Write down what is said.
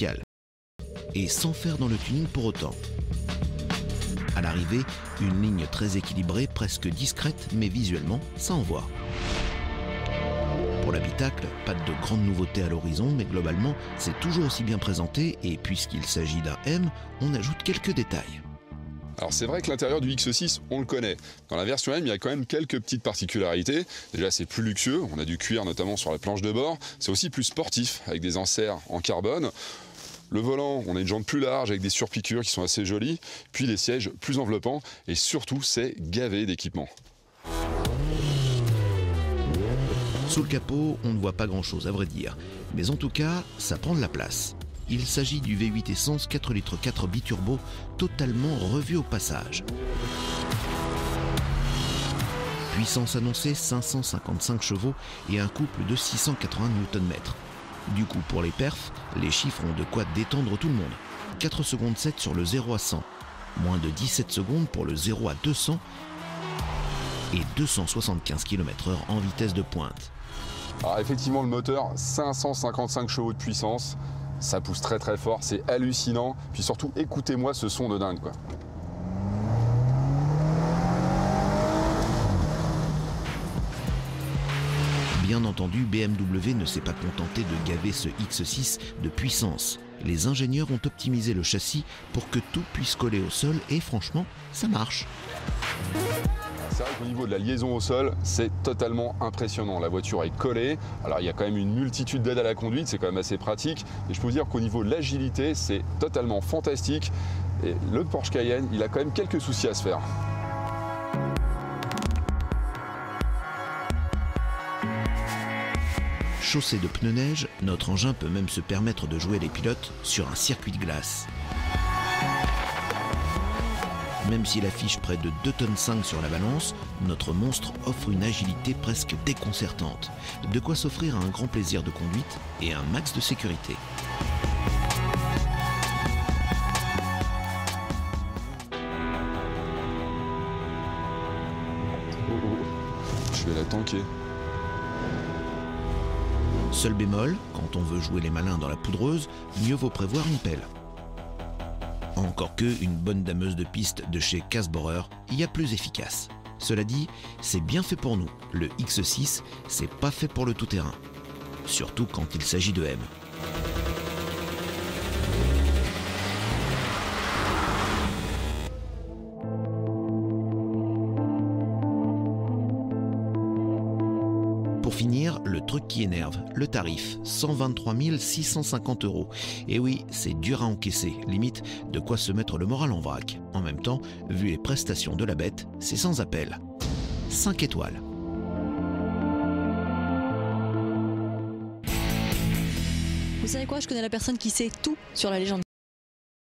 bestial. Et sans faire dans le tuning pour autant. À l'arrivée, une ligne très équilibrée, presque discrète, mais visuellement, ça envoie. Pour l'habitacle, pas de grandes nouveautés à l'horizon, mais globalement, c'est toujours aussi bien présenté et puisqu'il s'agit d'un M, on ajoute quelques détails. Alors c'est vrai que l'intérieur du X6, on le connaît. Dans la version M, il y a quand même quelques petites particularités. Déjà, c'est plus luxueux, on a du cuir notamment sur la planche de bord. C'est aussi plus sportif, avec des inserts en carbone. Le volant, on a une jante plus large avec des surpiqûres qui sont assez jolies. Puis des sièges plus enveloppants et surtout, c'est gavé d'équipements. Sous le capot, on ne voit pas grand-chose à vrai dire. Mais en tout cas, ça prend de la place. Il s'agit du V8 essence 4 litres 4 biturbo, totalement revu au passage. Puissance annoncée 555 chevaux et un couple de 680 Nm. Du coup, pour les perfs, les chiffres ont de quoi détendre tout le monde. 4 secondes 7 sur le 0 à 100, moins de 17 secondes pour le 0 à 200 et 275 km/h en vitesse de pointe. Alors effectivement, le moteur, 555 chevaux de puissance, ça pousse très très fort, c'est hallucinant. Puis surtout, écoutez-moi ce son de dingue, quoi. Bien entendu, BMW ne s'est pas contenté de gaver ce X6 de puissance. Les ingénieurs ont optimisé le châssis pour que tout puisse coller au sol et franchement, ça marche. C'est vrai qu'au niveau de la liaison au sol, c'est totalement impressionnant. La voiture est collée. Alors il y a quand même une multitude d'aides à la conduite, c'est quand même assez pratique. Et je peux vous dire qu'au niveau de l'agilité, c'est totalement fantastique. Et le Porsche Cayenne, il a quand même quelques soucis à se faire. Chaussé de pneus neige, notre engin peut même se permettre de jouer les pilotes sur un circuit de glace. Même s'il affiche près de 2,5 tonnes sur la balance, notre monstre offre une agilité presque déconcertante. De quoi s'offrir un grand plaisir de conduite et un max de sécurité. Je vais la tanker. Seul bémol, quand on veut jouer les malins dans la poudreuse, mieux vaut prévoir une pelle. Encore que une bonne dameuse de piste de chez Kässbohrer y a plus efficace. Cela dit, c'est bien fait pour nous. Le X6, c'est pas fait pour le tout-terrain. Surtout quand il s'agit de M. Pour finir, le truc qui énerve, le tarif, 123 650 €. Et oui, c'est dur à encaisser, limite de quoi se mettre le moral en vrac. En même temps, vu les prestations de la bête, c'est sans appel. 5 étoiles. Vous savez quoi, je connais la personne qui sait tout sur la légende.